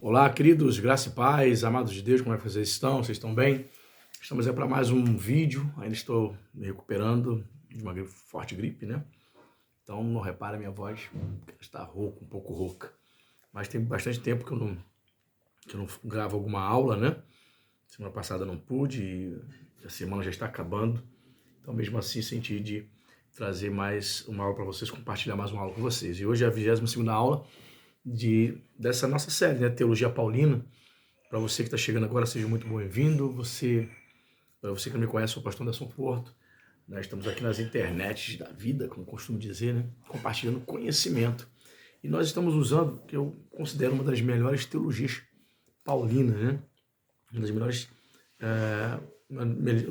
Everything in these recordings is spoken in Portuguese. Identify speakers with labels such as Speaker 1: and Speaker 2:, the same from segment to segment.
Speaker 1: Olá, queridos, graça e paz, amados de Deus, como é que vocês estão? Vocês estão bem? Estamos aí para mais um vídeo, ainda estou me recuperando de uma forte gripe, né? Então não repara a minha voz, que está rouca, um pouco rouca. Mas tem bastante tempo que eu não gravo alguma aula, né? Semana passada não pude e a semana já está acabando. Então mesmo assim senti de trazer mais uma aula para vocês, compartilhar mais uma aula com vocês. E hoje é a 22ª aula dessa nossa série, né? Teologia Paulina. Para você que está chegando agora, seja muito bem-vindo. Para você que não me conhece, sou o pastor Anderson Porto. Nós estamos aqui nas internets da vida, como costumo dizer, né? Compartilhando conhecimento. E nós estamos usando, que eu considero uma das melhores teologias paulinas, né? Uma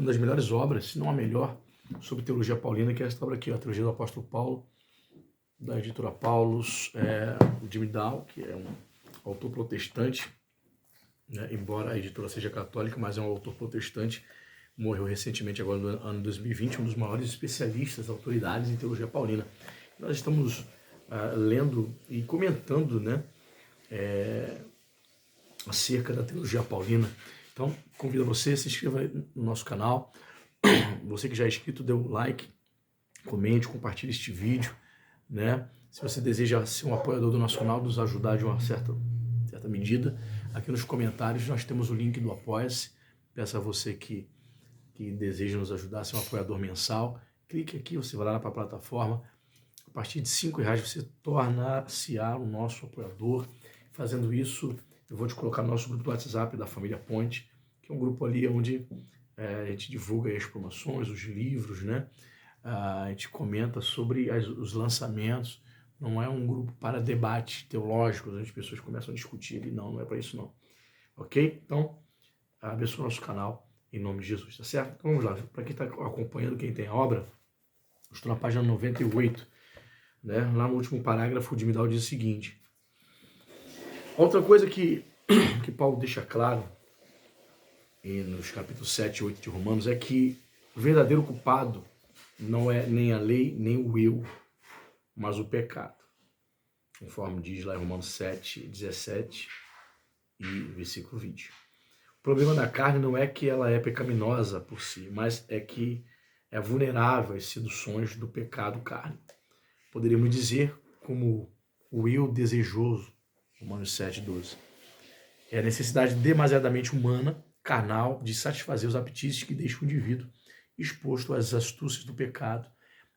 Speaker 1: das melhores obras, se não a melhor, sobre teologia paulina, que é esta obra aqui, a Teologia do Apóstolo Paulo, da editora Paulus, de Midal, que é um autor protestante, né? Embora a editora seja católica, mas é um autor protestante, morreu recentemente, agora no ano 2020, um dos maiores especialistas, autoridades em teologia paulina. Nós estamos lendo e comentando, né, acerca da teologia paulina. Então, convido você, se inscreva no nosso canal. Você que já é inscrito, dê um like, comente, compartilhe este vídeo, né? Se você deseja ser um apoiador do nosso canal, nos ajudar de uma certa medida, aqui nos comentários nós temos o link do Apoia-se. Peço a você que deseja nos ajudar a ser um apoiador mensal, clique aqui, você vai lá na plataforma. A partir de R$5 você torna-se o nosso apoiador. Fazendo isso, eu vou te colocar no nosso grupo do WhatsApp da Família Ponte, que é um grupo ali onde a gente divulga as promoções, os livros, né? A gente comenta sobre os lançamentos. Não é um grupo para debates teológicos, onde as pessoas começam a discutir, e não é para isso não. Ok? Então, abençoe o nosso canal em nome de Jesus, tá certo? Então vamos lá. Para quem está acompanhando, quem tem a obra, estou na página 98, né? Lá no último parágrafo de Midal diz o seguinte: outra coisa que Paulo deixa claro nos capítulos 7 e 8 de Romanos é que o verdadeiro culpado não é nem a lei, nem o eu, mas o pecado. Conforme diz lá em Romanos 7, 17 e versículo 20. O problema da carne não é que ela é pecaminosa por si, mas é que é vulnerável às seduções do pecado carne. Poderíamos dizer como o eu desejoso, Romanos 7, 12. É a necessidade demasiadamente humana, carnal, de satisfazer os apetites que deixam o indivíduo exposto às astúcias do pecado.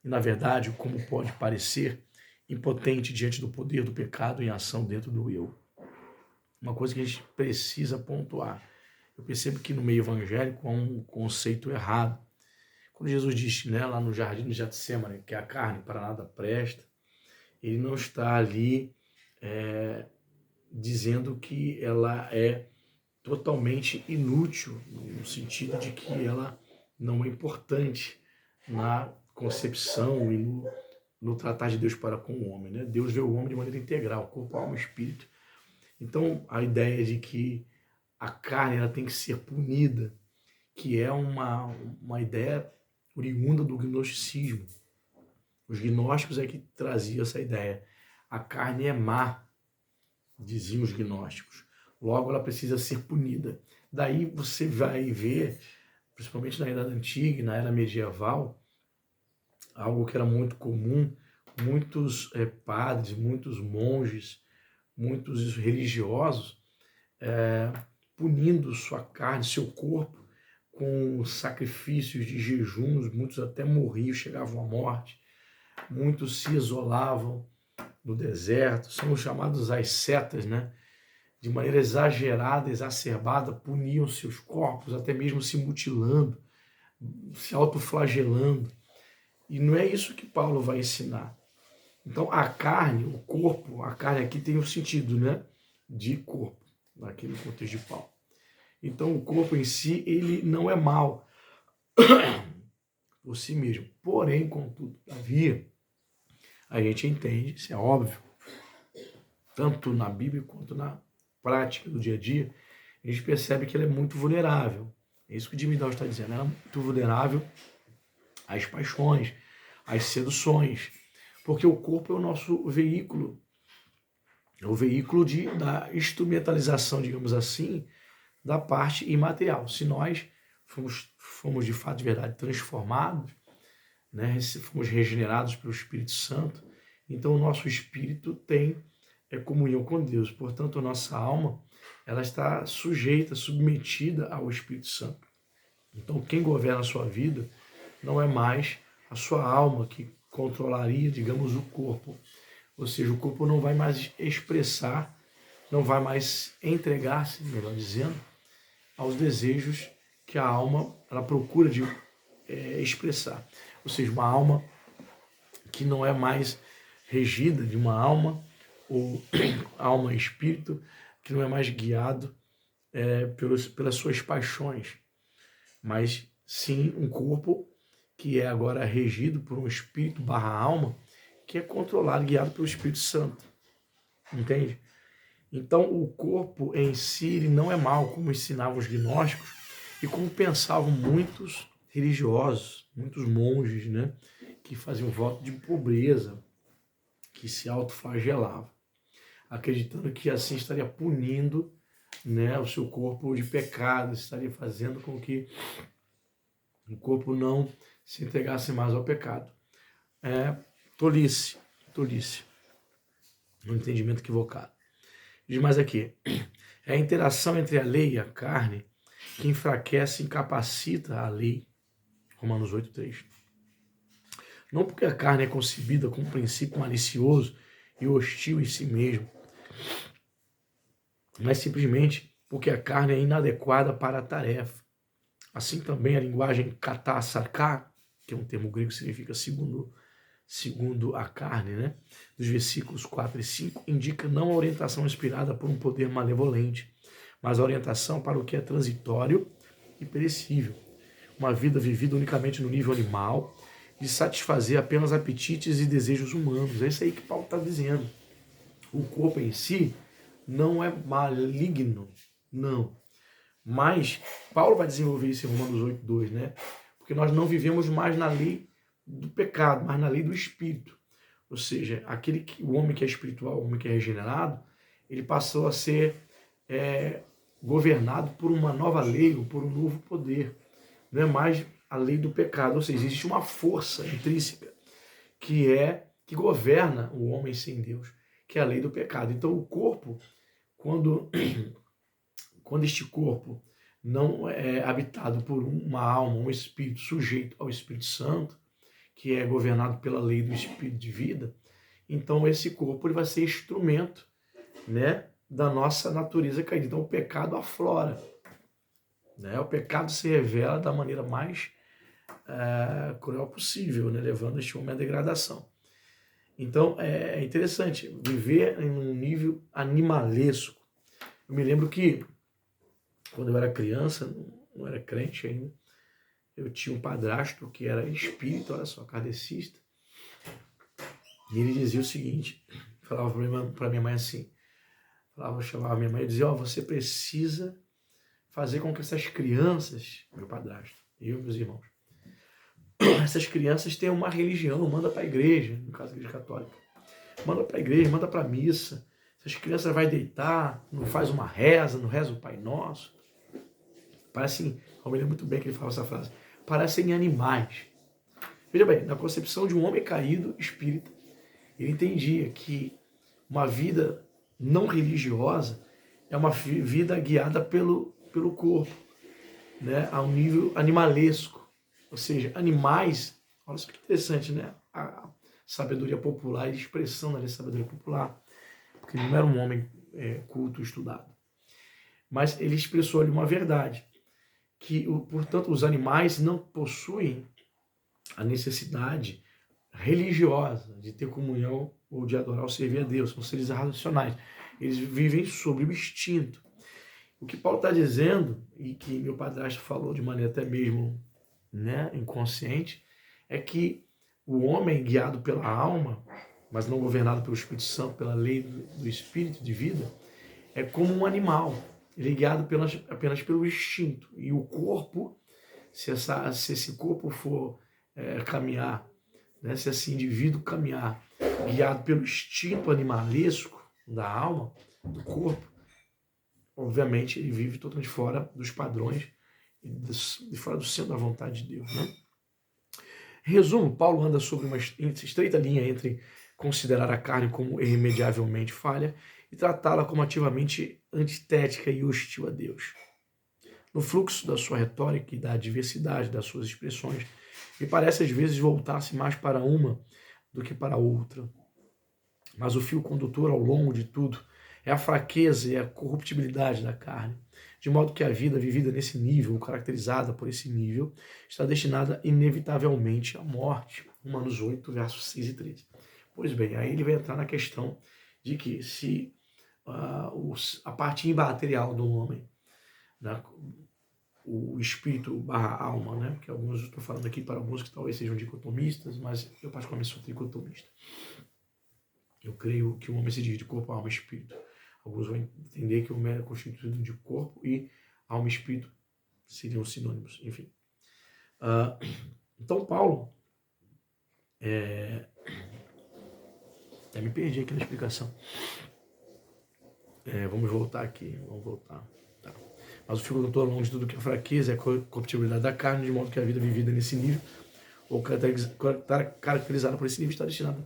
Speaker 1: E, na verdade, como pode parecer, impotente diante do poder do pecado em ação dentro do eu. Uma coisa que a gente precisa pontuar. Eu percebo que no meio evangélico há um conceito errado. Quando Jesus disse, né, lá no jardim de Getsemane, que a carne para nada presta, ele não está ali dizendo que ela é totalmente inútil, no sentido de que ela não é importante na concepção e no tratar de Deus para com o homem, né? Deus vê o homem de maneira integral, corpo, alma e espírito. Então, a ideia de que a carne ela tem que ser punida, que é uma ideia oriunda do gnosticismo. Os gnósticos é que traziam essa ideia. A carne é má, diziam os gnósticos. Logo, ela precisa ser punida. Daí você vai ver, principalmente na Idade Antiga e na Era Medieval, algo que era muito comum, muitos padres, muitos monges, muitos religiosos punindo sua carne, seu corpo, com sacrifícios de jejuns, muitos até morriam, chegavam à morte, muitos se isolavam no deserto, são chamados ascetas, né? De maneira exagerada, exacerbada, puniam seus corpos, até mesmo se mutilando, se autoflagelando. E não é isso que Paulo vai ensinar. Então a carne, o corpo, a carne aqui tem o sentido, né, de corpo, naquele contexto de Paulo. Então o corpo em si, ele não é mau por si mesmo. Porém, contudo, todavia, a gente entende, isso é óbvio, tanto na Bíblia quanto na prática do dia a dia, a gente percebe que ela é muito vulnerável. É isso que o Jimmy Dow está dizendo. Ela é muito vulnerável às paixões, às seduções, porque o corpo é o nosso veículo. É o veículo da instrumentalização, digamos assim, da parte imaterial. Se nós fomos de fato, de verdade, transformados, né, fomos regenerados pelo Espírito Santo, então o nosso espírito tem comunhão com Deus. Portanto, a nossa alma ela está sujeita, submetida ao Espírito Santo. Então, quem governa a sua vida não é mais a sua alma que controlaria, digamos, o corpo. Ou seja, o corpo não vai mais expressar, não vai mais entregar-se, melhor dizendo, aos desejos que a alma ela procura de expressar. Ou seja, uma alma que não é mais regida de uma alma, ou alma e espírito, que não é mais guiado pelas suas paixões, mas sim um corpo que é agora regido por um espírito barra alma, que é controlado, guiado pelo Espírito Santo. Entende? Então o corpo em si ele não é mau, como ensinavam os gnósticos e como pensavam muitos religiosos, muitos monges, né, que faziam voto de pobreza, que se autoflagelavam, acreditando que assim estaria punindo, né, o seu corpo de pecado, estaria fazendo com que o corpo não se entregasse mais ao pecado. Tolice, um entendimento equivocado. Diz mais aqui, é a interação entre a lei e a carne que enfraquece e incapacita a lei. Romanos 8:3. Não porque a carne é concebida com um princípio malicioso e hostil em si mesmo, mas simplesmente porque a carne é inadequada para a tarefa. Assim também a linguagem katá sarká, que é um termo grego que significa segundo a carne, né? Dos versículos 4 e 5, indica não a orientação inspirada por um poder malevolente, mas a orientação para o que é transitório e perecível. Uma vida vivida unicamente no nível animal, de satisfazer apenas apetites e desejos humanos. É isso aí que Paulo está dizendo. O corpo em si não é maligno, não. Mas Paulo vai desenvolver isso em Romanos 8:2, né? Porque nós não vivemos mais na lei do pecado, mas na lei do Espírito. Ou seja, o homem que é espiritual, o homem que é regenerado, ele passou a ser governado por uma nova lei, ou por um novo poder. Não é mais a lei do pecado. Ou seja, existe uma força intrínseca que governa o homem sem Deus, que é a lei do pecado. Então o corpo, quando este corpo não é habitado por uma alma, um espírito sujeito ao Espírito Santo, que é governado pela lei do espírito de vida, então esse corpo ele vai ser instrumento, né, da nossa natureza caída. Então o pecado aflora, né? O pecado se revela da maneira mais cruel possível, né, levando este homem à degradação. Então é interessante viver em um nível animalesco. Eu me lembro que quando eu era criança, não era crente ainda, eu tinha um padrasto que era espírita, olha só, kardecista, e ele dizia o seguinte, falava para minha mãe assim, chamava minha mãe e dizia, você precisa fazer com que essas crianças, meu padrasto, eu e meus irmãos, essas crianças tenham uma religião, manda para a igreja, no caso da igreja católica, manda para a igreja, manda para a missa, essas crianças vai deitar, não faz uma reza, não reza o Pai Nosso. Parecem, eu me lembro muito bem que ele falava essa frase, parecem animais. Veja bem, na concepção de um homem caído, espírita, ele entendia que uma vida não religiosa é uma vida guiada pelo corpo, né, a um nível animalesco. Ou seja, animais, olha só que interessante, né? A sabedoria popular, a expressão da sabedoria popular, porque ele não era um homem culto, estudado. Mas ele expressou ali uma verdade, que, portanto, os animais não possuem a necessidade religiosa de ter comunhão ou de adorar ou servir a Deus, são seres racionais. Eles vivem sobre o instinto. O que Paulo está dizendo, e que meu padrasto falou de maneira até mesmo, né, inconsciente, é que o homem guiado pela alma, mas não governado pelo Espírito Santo, pela lei do Espírito de vida, é como um animal. Ele é guiado apenas pelo instinto. E o corpo, se esse corpo for caminhar, né, se esse indivíduo caminhar guiado pelo instinto animalesco, da alma, do corpo, obviamente ele vive totalmente fora dos padrões e fora do centro da vontade de Deus, né? Resumo, Paulo anda sobre uma estreita linha entre considerar a carne como irremediavelmente falha e tratá-la como ativamente antitética e hostil a Deus. No fluxo da sua retórica e da diversidade das suas expressões, me parece às vezes voltar-se mais para uma do que para outra. Mas o fio condutor ao longo de tudo é a fraqueza e a corruptibilidade da carne, de modo que a vida vivida nesse nível, caracterizada por esse nível, está destinada inevitavelmente à morte. Romanos 8, versos 6 e 13. Pois bem, aí ele vai entrar na questão de que se a parte imaterial do homem, né, o espírito barra alma, né, que alguns, estou falando aqui para alguns que talvez sejam dicotomistas, mas eu particularmente sou tricotomista. Eu creio que o homem se divide de corpo, alma e espírito. Alguns vão entender que o homem é constituído de corpo e alma e espírito seriam sinônimos, enfim. Então, Paulo, até me perdi aqui na explicação. Vamos voltar aqui, Tá. Mas o fio condutor, ao longo de tudo que é fraqueza, é a corruptibilidade da carne, de modo que a vida vivida nesse nível, ou caracterizada por esse nível, está destinada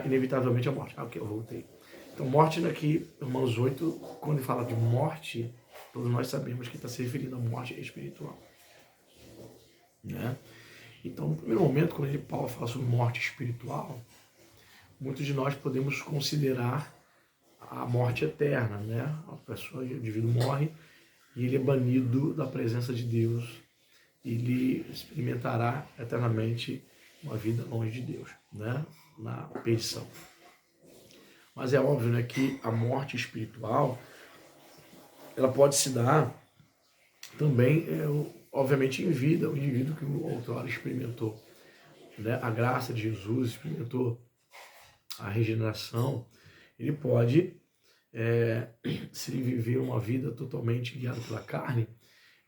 Speaker 1: inevitavelmente à morte. Ok, eu voltei. Então, morte aqui, Romanos 8, quando ele fala de morte, todos nós sabemos que está se referindo à morte espiritual. Né? Então, no primeiro momento, quando Paulo fala sobre morte espiritual, muitos de nós podemos considerar a morte eterna, né? A pessoa, o indivíduo morre e ele é banido da presença de Deus. Ele experimentará eternamente uma vida longe de Deus, né? Na perdição. Mas é óbvio, né, que a morte espiritual, ela pode se dar também, obviamente, em vida, o indivíduo que o outrora experimentou, né, a graça de Jesus, experimentou a regeneração, ele pode, se ele viver uma vida totalmente guiada pela carne,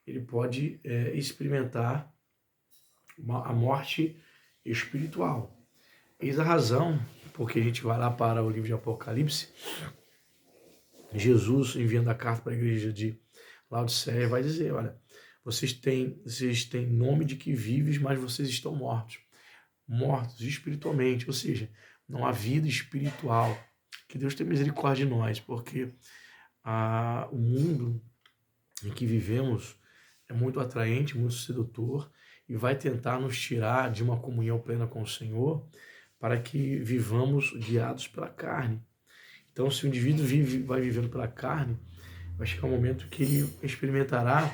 Speaker 1: ele pode experimentar a morte espiritual. Eis a razão, porque a gente vai lá para o livro de Apocalipse, Jesus, enviando a carta para a igreja de Laodiceia, vai dizer, olha, vocês têm nome de que vives, mas vocês estão mortos. Mortos espiritualmente, ou seja, não há vida espiritual. Que Deus tenha misericórdia de nós, porque o mundo em que vivemos é muito atraente, muito sedutor, e vai tentar nos tirar de uma comunhão plena com o Senhor, para que vivamos guiados pela carne. Então, se o indivíduo vai vivendo pela carne, vai chegar um momento que ele experimentará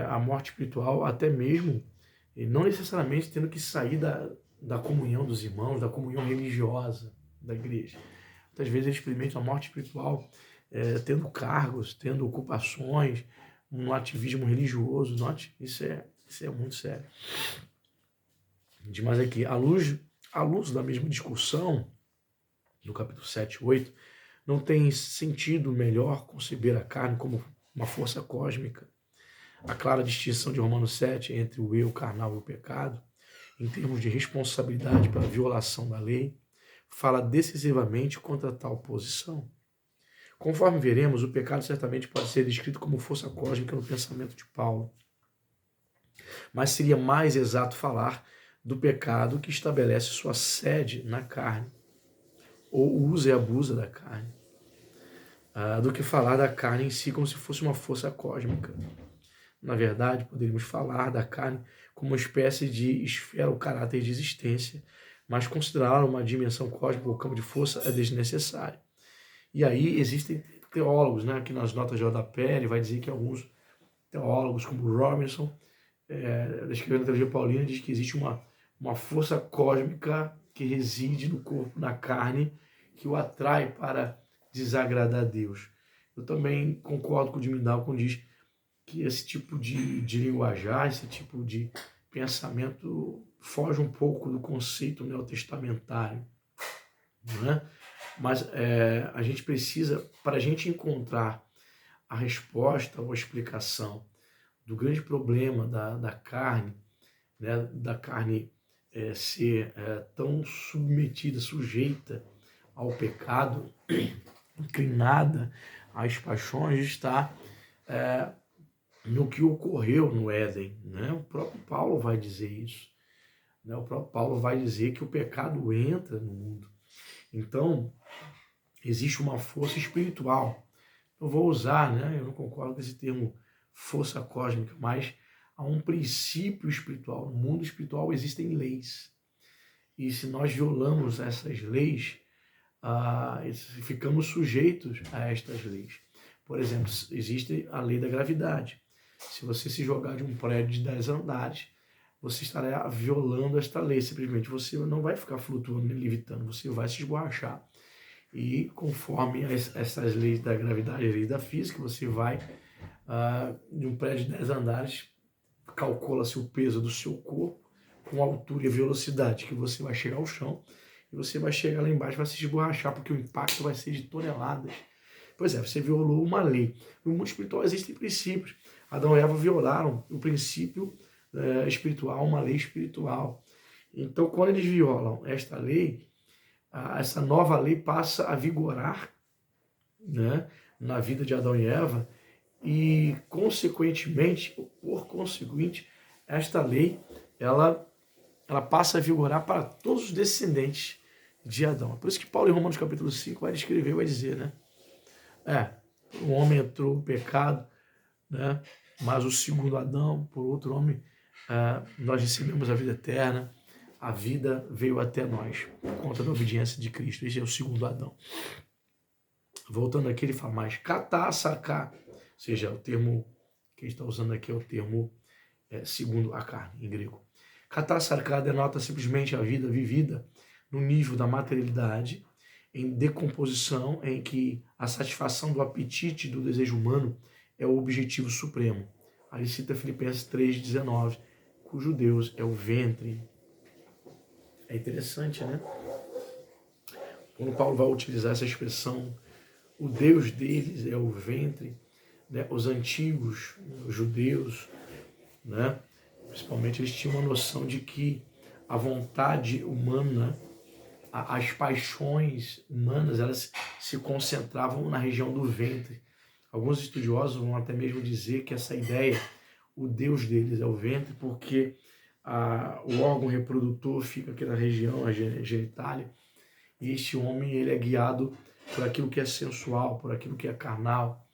Speaker 1: a morte espiritual, até mesmo, não necessariamente tendo que sair da comunhão dos irmãos, da comunhão religiosa da igreja. Muitas vezes ele experimenta a morte espiritual tendo cargos, tendo ocupações, um ativismo religioso. Note, isso é muito sério. Mas aqui, à luz da mesma discussão, no capítulo 7 e 8, não tem sentido melhor conceber a carne como uma força cósmica. A clara distinção de Romanos 7 entre o eu carnal e o pecado, em termos de responsabilidade pela violação da lei, fala decisivamente contra tal posição. Conforme veremos, o pecado certamente pode ser descrito como força cósmica no pensamento de Paulo. Mas seria mais exato falar do pecado que estabelece sua sede na carne, ou usa e abusa da carne, do que falar da carne em si como se fosse uma força cósmica. Na verdade, poderíamos falar da carne como uma espécie de esfera ou caráter de existência, mas considerá-la uma dimensão cósmica ou campo de força é desnecessário. E aí existem teólogos, né, aqui nas notas de rodapé, ele vai dizer que alguns teólogos, como Robinson, escrevendo a teologia paulina, diz que existe uma força cósmica que reside no corpo, na carne, que o atrai para desagradar a Deus. Eu também concordo com o Jimmy Dalton quando diz que esse tipo de linguajar, esse tipo de pensamento foge um pouco do conceito neotestamentário, não é? Mas a gente precisa, para a gente encontrar a resposta ou a explicação do grande problema da carne, né, da carne ser tão submetida, sujeita ao pecado, inclinada às paixões está no que ocorreu no Éden, né? O próprio Paulo vai dizer isso, né? O próprio Paulo vai dizer que o pecado entra no mundo. Então, existe uma força espiritual. Eu vou usar, né? Eu não concordo com esse termo força cósmica, mas há um princípio espiritual. No mundo espiritual existem leis. E se nós violamos essas leis, ficamos sujeitos a estas leis. Por exemplo, existe a lei da gravidade. Se você se jogar de um prédio de 10 andares, você estará violando esta lei. Simplesmente você não vai ficar flutuando nem levitando, você vai se esborrachar. E conforme essas leis da gravidade e leis da física, você vai de um prédio de 10 andares, calcula-se o peso do seu corpo com a altura e a velocidade que você vai chegar ao chão, e você vai chegar lá embaixo, vai se esborrachar, porque o impacto vai ser de toneladas. Pois é, você violou uma lei. No mundo espiritual existem princípios. Adão e Eva violaram o princípio espiritual, uma lei espiritual. Então, quando eles violam esta lei, essa nova lei passa a vigorar, né, na vida de Adão e Eva, e, consequentemente, por conseguinte, esta lei, ela passa a vigorar para todos os descendentes de Adão. É por isso que Paulo, em Romanos capítulo 5, vai descrever, vai dizer, né? O homem entrou o pecado, né? Mas o segundo Adão, por outro homem, nós recebemos a vida eterna, a vida veio até nós, por conta da obediência de Cristo. Esse é o segundo Adão. Voltando aqui, ele fala mais katá, saká, ou seja, o termo que ele está usando aqui é o termo segundo a carne, em grego. Katá, saká denota simplesmente a vida vivida no nível da materialidade, em decomposição, em que a satisfação do apetite do desejo humano é o objetivo supremo. Aí cita Filipenses 3,19, cujo Deus é o ventre. É interessante, né? Quando Paulo vai utilizar essa expressão, o Deus deles é o ventre, né? Os antigos, os judeus, né? Principalmente, eles tinham uma noção de que a vontade humana, as paixões humanas, elas se concentravam na região do ventre. Alguns estudiosos vão até mesmo dizer que essa ideia, o Deus deles é o ventre, porque o órgão reprodutor fica aqui na região, a genitália, e este homem, ele é guiado por aquilo que é sensual, por aquilo que é carnal,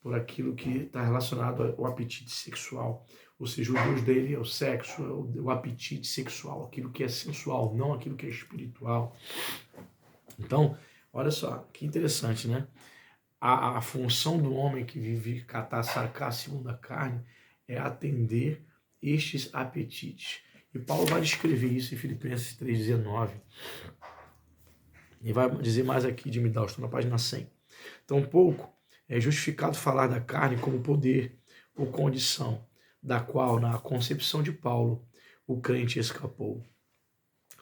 Speaker 1: por aquilo que está relacionado ao apetite sexual. Ou seja, o Deus dele é o sexo, é o apetite sexual, aquilo que é sensual, não aquilo que é espiritual. Então, olha só, que interessante, né? A função do homem que vive katá, saká, segundo a carne, é atender estes apetites. E Paulo vai descrever isso em Filipenses 3,19. E vai dizer mais aqui de Midal, estou na página 100. Tampouco é justificado falar da carne como poder ou condição, da qual, na concepção de Paulo, o crente escapou.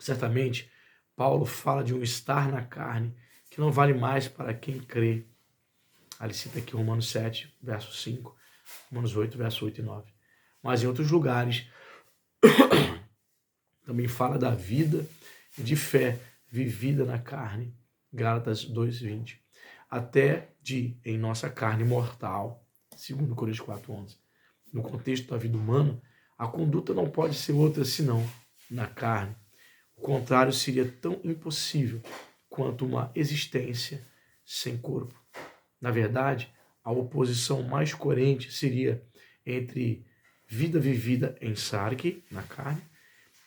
Speaker 1: Certamente, Paulo fala de um estar na carne que não vale mais para quem crê. Ele cita aqui Romanos 7, verso 5, Romanos 8, verso 8 e 9. Mas em outros lugares, também fala da vida de fé vivida na carne, Gálatas 2, 20. Até de, em nossa carne mortal, 2 Coríntios 4, 11. No contexto da vida humana, a conduta não pode ser outra senão na carne. O contrário seria tão impossível quanto uma existência sem corpo. Na verdade, a oposição mais coerente seria entre vida vivida em sarque, na carne,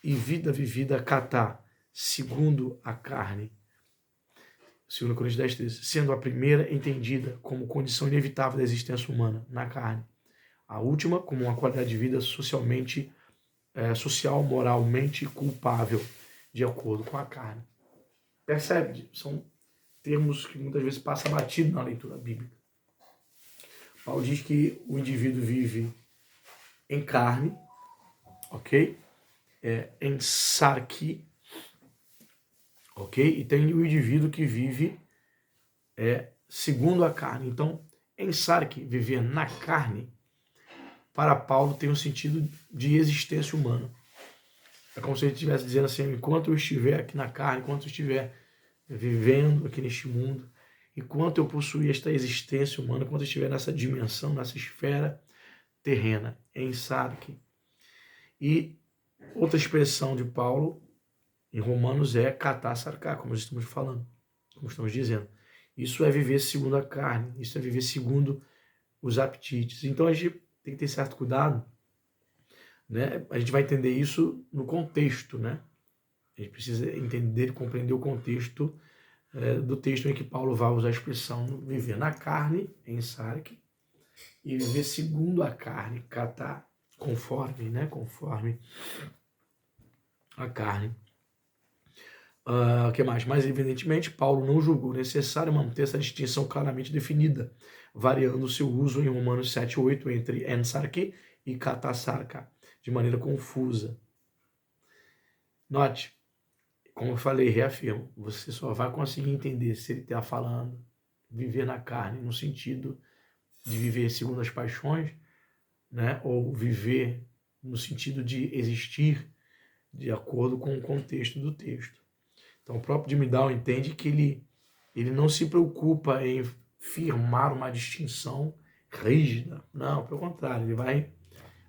Speaker 1: e vida vivida katá, segundo a carne. 2 Coríntios 10, 13. Sendo a primeira entendida como condição inevitável da existência humana, na carne. A última como uma qualidade de vida social, moralmente culpável, de acordo com a carne. Percebe? São termos que muitas vezes passam batido na leitura bíblica. Paulo diz que o indivíduo vive em carne, ok? Em sarque, ok? E tem o indivíduo que vive segundo a carne. Então, em sarque, viver na carne, para Paulo tem um sentido de existência humana. É como se ele estivesse dizendo assim, enquanto eu estiver aqui na carne, enquanto eu estiver vivendo aqui neste mundo, enquanto eu possuir esta existência humana, enquanto eu estiver nessa dimensão, nessa esfera terrena, em sarque. E outra expressão de Paulo em Romanos é katasarká, como nós estamos falando, como estamos dizendo. Isso é viver segundo a carne, isso é viver segundo os apetites. Então a gente tem que ter certo cuidado, né? A gente vai entender isso no contexto, né? A gente precisa entender e compreender o contexto do texto em que Paulo vai usar a expressão viver na carne, em sarque, e viver segundo a carne, katá, conforme, né? Conforme a carne. Que mais? Mas, evidentemente, Paulo não julgou necessário manter essa distinção claramente definida, variando seu uso em Romanos 7:8 entre ensarque e katasarka, de maneira confusa. Note, como eu falei, reafirmo, você só vai conseguir entender se ele está falando viver na carne, no sentido de viver segundo as paixões, né? Ou viver no sentido de existir de acordo com o contexto do texto. Então, o próprio Jimmy Down entende que ele não se preocupa em firmar uma distinção rígida. Não, pelo contrário, ele vai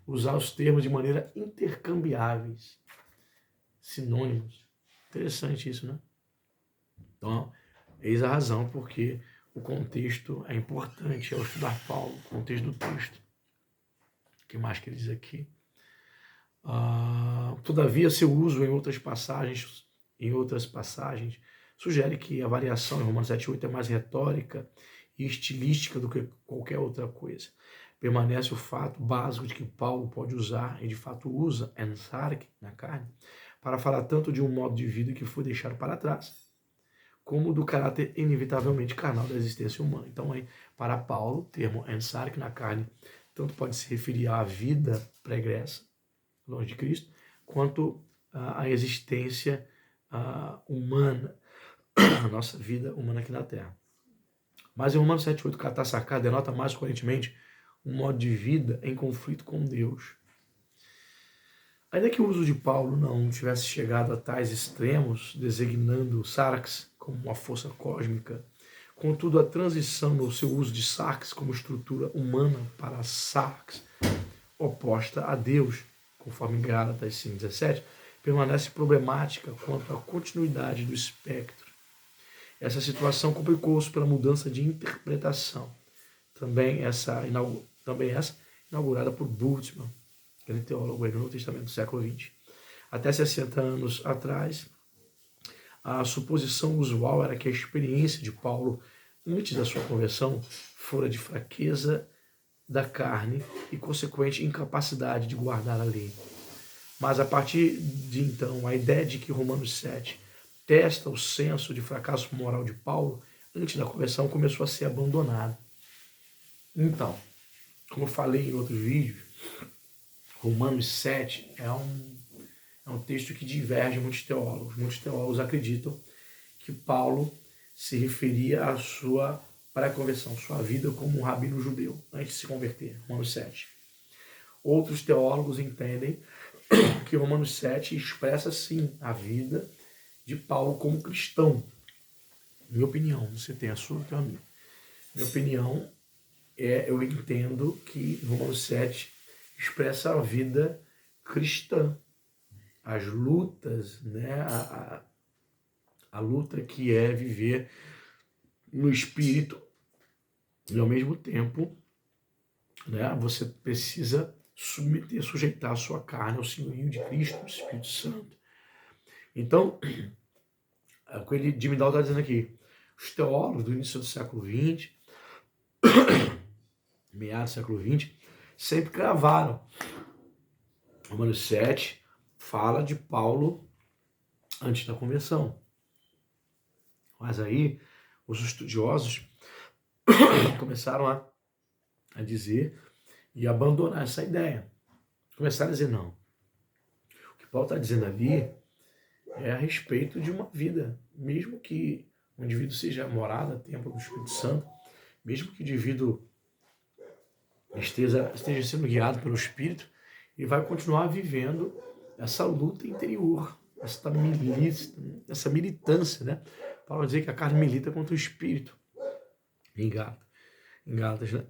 Speaker 1: usar os termos de maneira intercambiáveis, sinônimos. Interessante isso, né? Então, eis a razão porque o contexto é importante ao estudar Paulo, o contexto do texto. O que mais que ele diz aqui? Todavia, seu uso em outras passagens sugere que a variação em Romanos 7:8 é mais retórica e estilística do que qualquer outra coisa. Permanece o fato básico de que Paulo pode usar, e de fato usa, ensarque, na carne, para falar tanto de um modo de vida que foi deixado para trás, como do caráter inevitavelmente carnal da existência humana. Então, para Paulo, o termo ensarque na carne tanto pode se referir à vida pregressa, longe de Cristo, quanto à existência humana, a nossa vida humana aqui na Terra. Mas em Romanos 7:8, katasarká denota mais coerentemente um modo de vida em conflito com Deus. Ainda que o uso de Paulo não tivesse chegado a tais extremos, designando sarx como uma força cósmica, contudo a transição no seu uso de sarx como estrutura humana para sarx, oposta a Deus, conforme Gálatas 5:17, permanece problemática quanto à continuidade do espectro. Essa situação complicou-se pela mudança de interpretação, também essa inaugurada por Bultmann, aquele teólogo do Novo Testamento do século XX. Até 60 anos atrás, a suposição usual era que a experiência de Paulo, antes da sua conversão, fora de fraqueza da carne e consequente incapacidade de guardar a lei. Mas a partir de então, a ideia de que Romanos 7 testa o senso de fracasso moral de Paulo antes da conversão começou a ser abandonada. Então, como eu falei em outros vídeos, Romanos 7 é um texto que diverge muitos teólogos. Muitos teólogos acreditam que Paulo se referia à sua pré-conversão, sua vida como um rabino judeu, antes de se converter, Romanos 7. Outros teólogos entendem que Romanos 7 expressa, sim, a vida de Paulo como cristão. Minha opinião, você tem a sua, tem a minha. Minha opinião eu entendo que Romanos 7 expressa a vida cristã, as lutas, né, a luta que é viver no Espírito e ao mesmo tempo, né, você precisa sujeitar a sua carne ao senhorio de Cristo, do Espírito Santo. Então, é o que ele Jimmy Down está dizendo aqui. Os teólogos do início do século XX, meados do século XX, sempre cravaram. Romanos 7 fala de Paulo antes da conversão. Mas aí, os estudiosos começaram a dizer e abandonar essa ideia. Começaram a dizer, não. O que Paulo está dizendo ali é a respeito de uma vida, mesmo que o indivíduo seja morada, templo do Espírito Santo, mesmo que o indivíduo esteja sendo guiado pelo Espírito, ele vai continuar vivendo essa luta interior, essa militância, né? Paulo vai dizer que a carne milita contra o Espírito. Em Gálatas. Em Gálatas, né?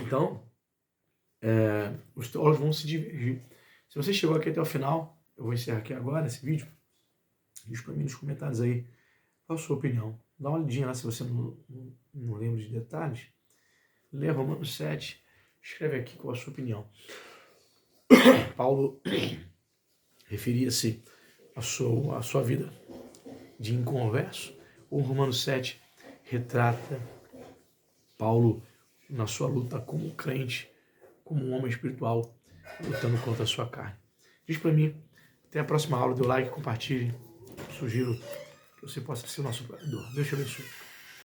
Speaker 1: Então, os teólogos vão se divergir. Se você chegou aqui até o final, eu vou encerrar aqui agora esse vídeo. Diz para mim nos comentários aí qual a sua opinião. Dá uma olhadinha lá se você não lembra de detalhes. Lê Romanos 7, escreve aqui qual a sua opinião. Paulo referia-se à sua vida de inconverso. O Romanos 7 retrata Paulo na sua luta como crente, como um homem espiritual, lutando contra a sua carne. Diz para mim, até a próxima aula, dê o like, compartilhe, sugiro que você possa ser o nosso apoiador. Deus te abençoe.